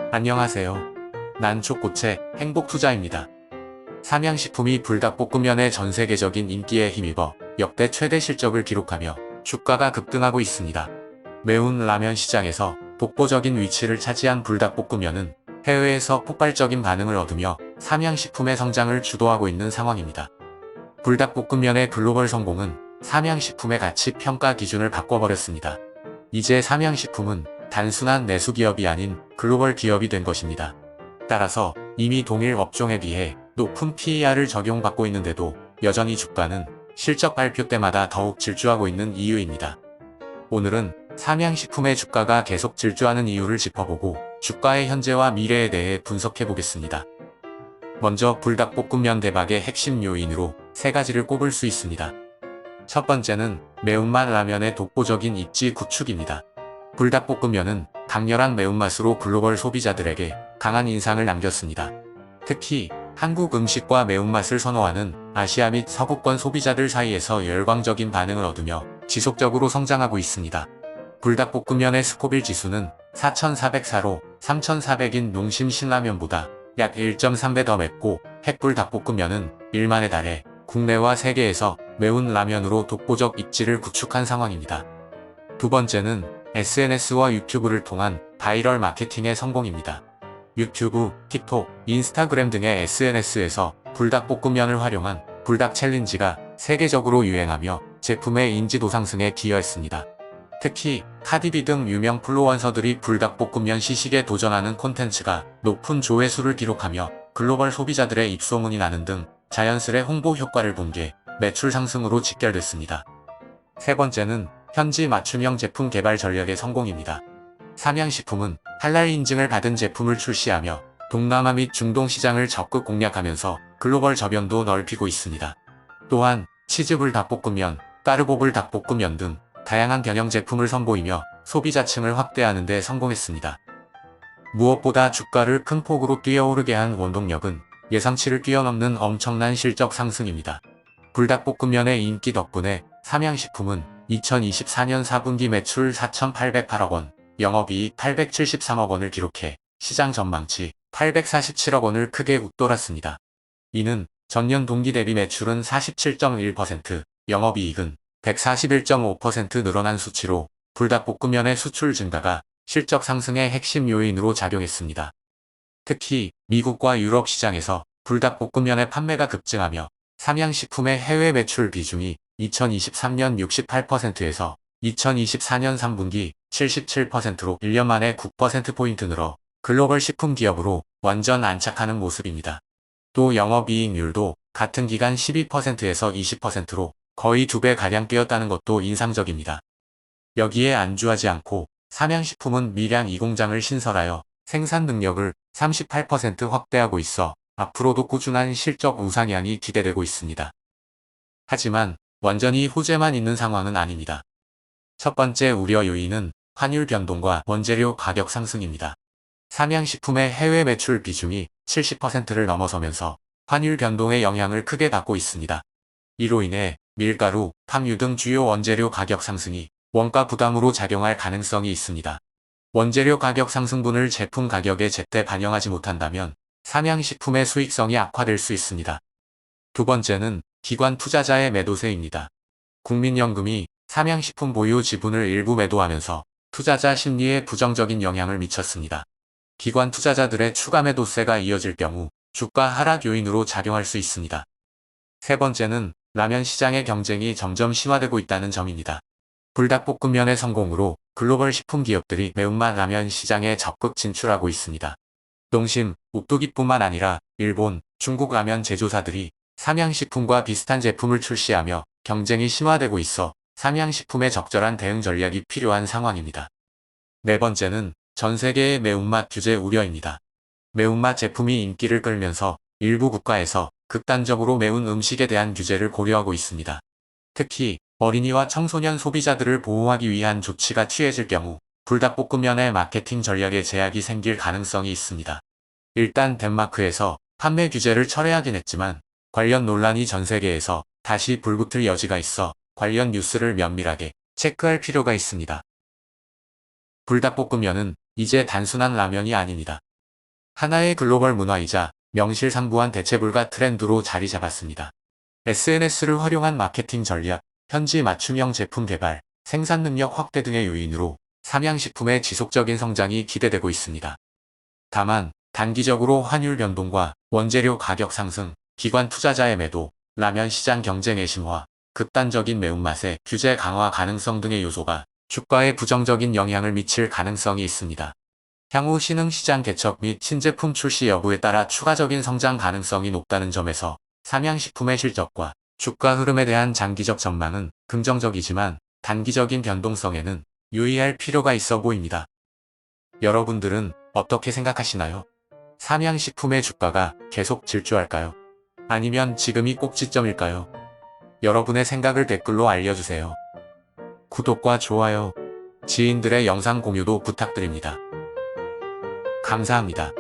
안녕하세요. 난 족고체 행복투자입니다. 삼양식품이 불닭볶음면의 전세계적인 인기에 힘입어 역대 최대 실적을 기록하며 주가가 급등하고 있습니다. 매운 라면 시장에서 독보적인 위치를 차지한 불닭볶음면은 해외에서 폭발적인 반응을 얻으며 삼양식품의 성장을 주도하고 있는 상황입니다. 불닭볶음면의 글로벌 성공은 삼양식품의 가치 평가 기준을 바꿔버렸습니다. 이제 삼양식품은 단순한 내수 기업이 아닌 글로벌 기업이 된 것입니다. 따라서 이미 동일 업종에 비해 높은 PER을 적용받고 있는데도 여전히 주가는 실적 발표 때마다 더욱 질주하고 있는 이유입니다. 오늘은 삼양식품의 주가가 계속 질주하는 이유를 짚어보고 주가의 현재와 미래에 대해 분석해보겠습니다. 먼저 불닭볶음면 대박의 핵심 요인으로 세 가지를 꼽을 수 있습니다. 첫 번째는 매운맛 라면의 독보적인 입지 구축입니다. 불닭볶음면은 강렬한 매운맛으로 글로벌 소비자들에게 강한 인상을 남겼습니다. 특히 한국 음식과 매운맛을 선호하는 아시아 및 서구권 소비자들 사이에서 열광적인 반응을 얻으며 지속적으로 성장하고 있습니다. 불닭볶음면의 스코빌 지수는 4,404로 3,400인 농심 신라면보다 약 1.3배 더 맵고 핵불닭볶음면은 1만에 달해 국내와 세계에서 매운 라면으로 독보적 입지를 구축한 상황입니다. 두 번째는 SNS와 유튜브를 통한 바이럴 마케팅의 성공입니다. 유튜브, 틱톡, 인스타그램 등의 SNS에서 불닭볶음면을 활용한 불닭 챌린지가 세계적으로 유행하며 제품의 인지도 상승에 기여했습니다. 특히 카디비 등 유명 플루언서들이 불닭볶음면 시식에 도전하는 콘텐츠가 높은 조회수를 기록하며 글로벌 소비자들의 입소문이 나는 등 자연스레 홍보 효과를 본 게 매출 상승으로 직결됐습니다. 세 번째는 현지 맞춤형 제품 개발 전략의 성공입니다. 삼양식품은 할랄 인증을 받은 제품을 출시하며 동남아 및 중동 시장을 적극 공략하면서 글로벌 저변도 넓히고 있습니다. 또한 치즈불 닭볶음면, 까르보불 닭볶음면 등 다양한 변형 제품을 선보이며 소비자층을 확대하는 데 성공했습니다. 무엇보다 주가를 큰 폭으로 뛰어오르게 한 원동력은 예상치를 뛰어넘는 엄청난 실적 상승입니다. 불닭볶음면의 인기 덕분에 삼양식품은 2024년 4분기 매출 4,808억 원, 영업이익 873억 원을 기록해 시장 전망치 847억 원을 크게 웃돌았습니다. 이는 전년 동기 대비 매출은 47.1%, 영업이익은 141.5% 늘어난 수치로 불닭볶음면의 수출 증가가 실적 상승의 핵심 요인으로 작용했습니다. 특히 미국과 유럽 시장에서 불닭볶음면의 판매가 급증하며 삼양식품의 해외 매출 비중이 2023년 68%에서 2024년 3분기 77%로 1년 만에 9%포인트 늘어 글로벌 식품 기업으로 완전 안착하는 모습입니다. 또 영업이익률도 같은 기간 12%에서 20%로 거의 2배가량 뛰었다는 것도 인상적입니다. 여기에 안주하지 않고 삼양식품은 밀양 2공장을 신설하여 생산 능력을 38% 확대하고 있어 앞으로도 꾸준한 실적 우상향이 기대되고 있습니다. 하지만 완전히 호재만 있는 상황은 아닙니다. 첫 번째 우려 요인은 환율 변동과 원재료 가격 상승입니다. 삼양식품의 해외 매출 비중이 70%를 넘어서면서 환율 변동의 영향을 크게 받고 있습니다. 이로 인해 밀가루, 팜유 등 주요 원재료 가격 상승이 원가 부담으로 작용할 가능성이 있습니다. 원재료 가격 상승분을 제품 가격에 제때 반영하지 못한다면 삼양식품의 수익성이 악화될 수 있습니다. 두 번째는 기관 투자자의 매도세입니다. 국민연금이 삼양식품 보유 지분을 일부 매도하면서 투자자 심리에 부정적인 영향을 미쳤습니다. 기관 투자자들의 추가 매도세가 이어질 경우 주가 하락 요인으로 작용할 수 있습니다. 세 번째는 라면 시장의 경쟁이 점점 심화되고 있다는 점입니다. 불닭볶음면의 성공으로 글로벌 식품 기업들이 매운맛 라면 시장에 적극 진출하고 있습니다. 농심, 옥도기뿐만 아니라 일본, 중국 라면 제조사들이 삼양식품과 비슷한 제품을 출시하며 경쟁이 심화되고 있어 삼양식품의 적절한 대응 전략이 필요한 상황입니다. 네 번째는 전 세계의 매운맛 규제 우려입니다. 매운맛 제품이 인기를 끌면서 일부 국가에서 극단적으로 매운 음식에 대한 규제를 고려하고 있습니다. 특히 어린이와 청소년 소비자들을 보호하기 위한 조치가 취해질 경우 불닭볶음면의 마케팅 전략에 제약이 생길 가능성이 있습니다. 일단 덴마크에서 판매 규제를 철회하긴 했지만 관련 논란이 전 세계에서 다시 불붙을 여지가 있어 관련 뉴스를 면밀하게 체크할 필요가 있습니다. 불닭볶음면은 이제 단순한 라면이 아닙니다. 하나의 글로벌 문화이자 명실상부한 대체불가 트렌드로 자리 잡았습니다. SNS를 활용한 마케팅 전략, 현지 맞춤형 제품 개발, 생산 능력 확대 등의 요인으로 삼양식품의 지속적인 성장이 기대되고 있습니다. 다만 단기적으로 환율 변동과 원재료 가격 상승, 기관 투자자의 매도, 라면 시장 경쟁의 심화, 극단적인 매운맛의 규제 강화 가능성 등의 요소가 주가에 부정적인 영향을 미칠 가능성이 있습니다. 향후 신흥시장 개척 및 신제품 출시 여부에 따라 추가적인 성장 가능성이 높다는 점에서 삼양식품의 실적과 주가 흐름에 대한 장기적 전망은 긍정적이지만 단기적인 변동성에는 유의할 필요가 있어 보입니다. 여러분들은 어떻게 생각하시나요? 삼양식품의 주가가 계속 질주할까요? 아니면 지금이 꼭지점일까요? 여러분의 생각을 댓글로 알려주세요. 구독과 좋아요, 지인들의 영상 공유도 부탁드립니다. 감사합니다.